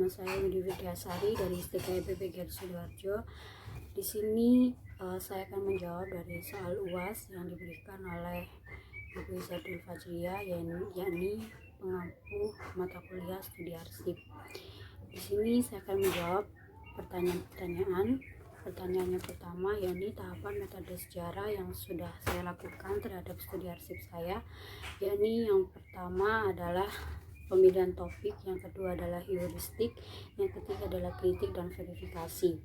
Nama saya Windy Widyasari dari STKIPP Garis Sidoarjo. Di sini saya akan menjawab dari soal UAS yang diberikan oleh Ibu Izzatul Fajriah, yakni pengampu mata kuliah studi arsip. Di sini saya akan menjawab pertanyaan-pertanyaan. Pertanyaannya pertama, yakni tahapan metode sejarah yang sudah saya lakukan terhadap studi arsip saya, yakni yang pertama adalah pemilihan topik, yang kedua adalah heuristik, yang ketiga adalah kritik dan verifikasi.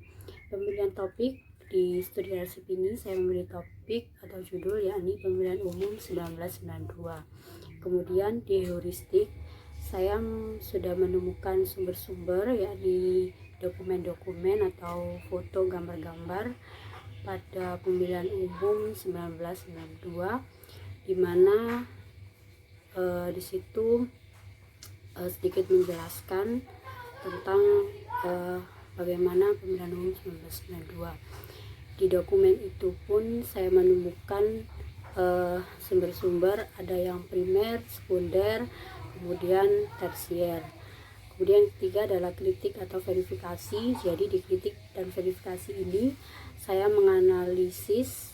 Pemilihan topik di studi arsip ini saya memilih topik atau judul yakni pemilihan umum 1992. Kemudian di heuristik saya sudah menemukan sumber-sumber, yakni dokumen-dokumen atau foto gambar-gambar pada pemilihan umum 1992, di mana di situ sedikit menjelaskan tentang bagaimana pemilihan umum 1992. Di dokumen itu pun saya menemukan sumber-sumber, ada yang primer, sekunder, kemudian tersier. Kemudian ketiga adalah kritik atau verifikasi. Jadi di kritik dan verifikasi ini saya menganalisis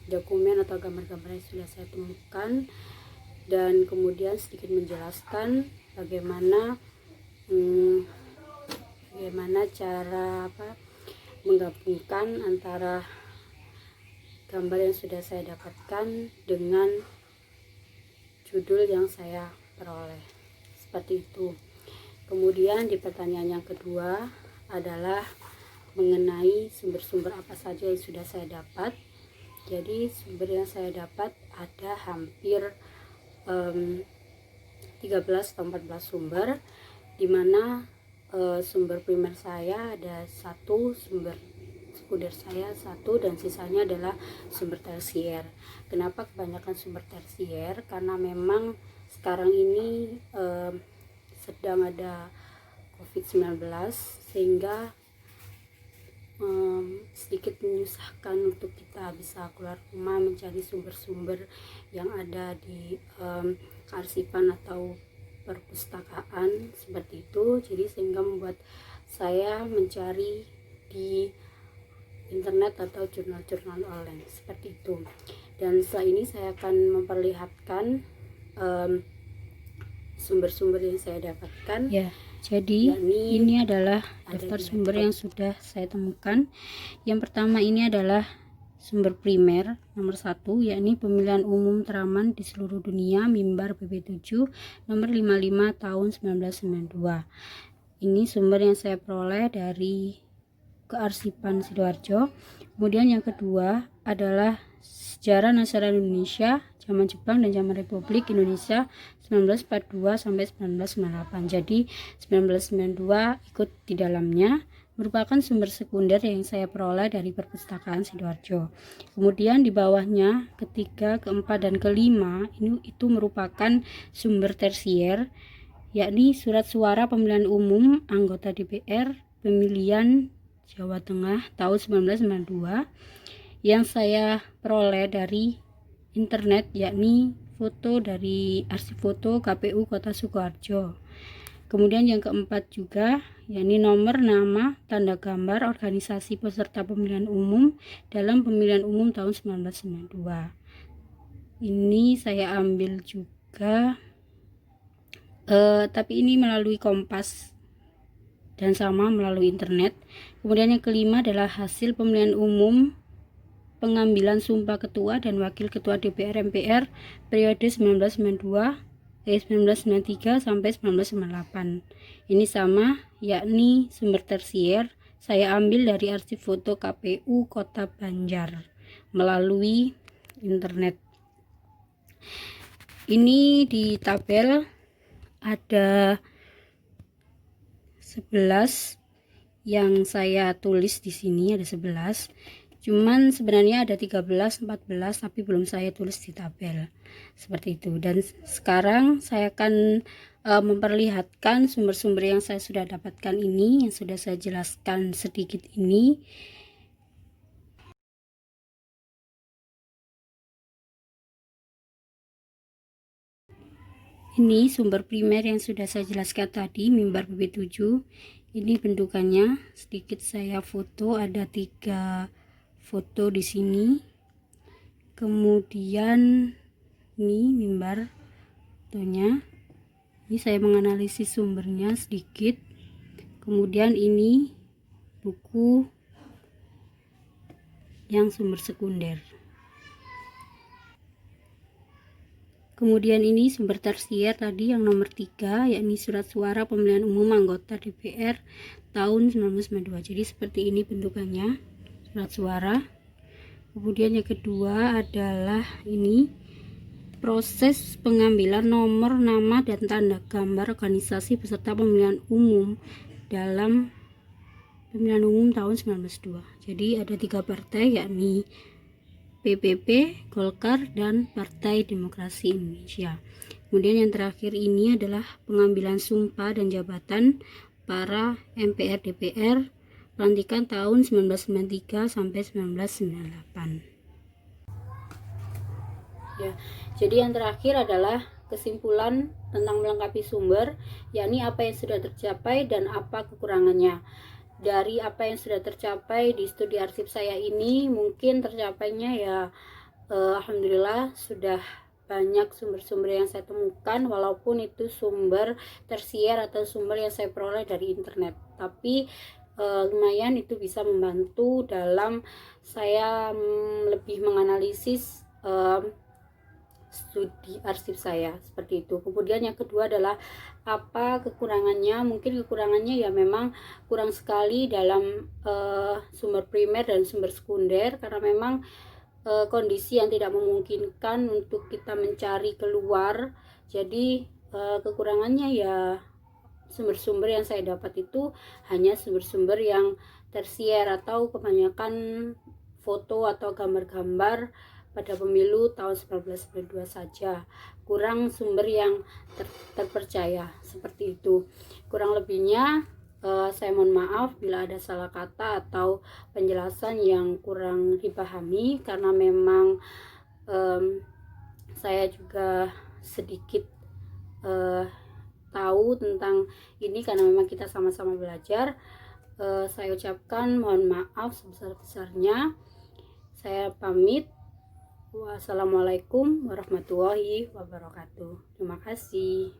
dokumen atau gambar-gambar yang sudah saya temukan, dan kemudian sedikit menjelaskan bagaimana cara menggabungkan antara gambar yang sudah saya dapatkan dengan judul yang saya peroleh, seperti itu. Kemudian di pertanyaan yang kedua adalah mengenai sumber-sumber apa saja yang sudah saya dapat. Jadi sumber yang saya dapat ada hampir 13 atau 14 sumber, di mana sumber primer saya ada satu, sumber sekunder saya satu, dan sisanya adalah sumber tersier. Kenapa kebanyakan sumber tersier? Karena memang sekarang ini sedang ada COVID-19, sehingga sedikit menyusahkan untuk kita bisa keluar rumah mencari sumber-sumber yang ada di kearsipan atau perpustakaan, seperti itu. Jadi sehingga membuat saya mencari di internet atau jurnal-jurnal online, seperti itu. Dan setelah ini saya akan memperlihatkan sumber-sumber yang saya dapatkan. Ya, jadi ini adalah daftar sumber yang sudah saya temukan. Yang pertama ini adalah sumber primer nomor 1, yakni pemilihan umum teraman di seluruh dunia mimbar PP7 nomor 55 tahun 1992. Ini sumber yang saya peroleh dari kearsipan Sidoarjo. Kemudian yang kedua adalah sejarah nasional Indonesia zaman Jepang dan zaman Republik Indonesia 1942 sampai 1998. Jadi 1992 ikut di dalamnya, merupakan sumber sekunder yang saya peroleh dari perpustakaan Sidoarjo. Kemudian di bawahnya ketiga, keempat, dan kelima itu merupakan sumber tersier, yakni surat suara pemilihan umum anggota DPR pemilihan Jawa Tengah tahun 1992 yang saya peroleh dari internet, yakni foto dari arsip foto KPU Kota Sukoharjo. Kemudian yang keempat juga, yakni nomor, nama, tanda gambar organisasi peserta pemilihan umum dalam pemilihan umum tahun 1992. Ini saya ambil juga, tapi ini melalui Kompas dan sama melalui internet. Kemudian yang kelima adalah hasil pemilihan umum pengambilan sumpah ketua dan wakil ketua DPR MPR periode 1993 sampai 1998. Ini sama, yakni sumber tersier saya ambil dari arsip foto KPU Kota Banjar melalui internet. Ini di tabel ada 11 yang saya tulis di sini, ada 11. Cuman sebenarnya ada 13, 14, tapi belum saya tulis di tabel, seperti itu. Dan sekarang saya akan memperlihatkan sumber-sumber yang saya sudah dapatkan ini, yang sudah saya jelaskan sedikit ini. Ini sumber primer yang sudah saya jelaskan tadi, mimbar BB7. Ini bentukannya, sedikit saya foto, ada 3 foto di sini. Kemudian ini mimbar fotonya. Ini saya menganalisis sumbernya sedikit. Kemudian ini buku yang sumber sekunder. Kemudian ini sumber tersier tadi yang nomor 3, yakni surat suara pemilihan umum anggota DPR tahun 1992. Jadi seperti ini bentukannya, surat suara. Kemudian yang kedua adalah ini proses pengambilan nomor, nama, dan tanda gambar organisasi peserta pemilihan umum dalam pemilihan umum tahun 1992. Jadi ada 3 partai, yakni PPP, Golkar, dan Partai Demokrasi Indonesia. Kemudian yang terakhir ini adalah pengambilan sumpah dan jabatan para MPR DPR pelantikan tahun 1993 sampai 1998. Ya, jadi yang terakhir adalah kesimpulan tentang melengkapi sumber, yakni apa yang sudah tercapai dan apa kekurangannya. Dari apa yang sudah tercapai di studi arsip saya ini, mungkin tercapainya ya alhamdulillah sudah banyak sumber-sumber yang saya temukan, walaupun itu sumber tersier atau sumber yang saya peroleh dari internet, tapi lumayan itu bisa membantu dalam saya lebih menganalisis studi arsip saya, seperti itu. Kemudian yang kedua adalah apa kekurangannya. Mungkin kekurangannya ya memang kurang sekali dalam sumber primer dan sumber sekunder, karena memang kondisi yang tidak memungkinkan untuk kita mencari keluar. Jadi kekurangannya ya sumber-sumber yang saya dapat itu hanya sumber-sumber yang tersier atau kebanyakan foto atau gambar-gambar pada pemilu tahun 1992 saja, kurang sumber yang terpercaya, seperti itu. Kurang lebihnya saya mohon maaf bila ada salah kata atau penjelasan yang kurang dipahami, karena memang saya juga sedikit tahu tentang ini karena memang kita sama-sama belajar. Saya ucapkan mohon maaf sebesar-besarnya. Saya pamit. Wassalamualaikum warahmatullahi wabarakatuh. Terima kasih.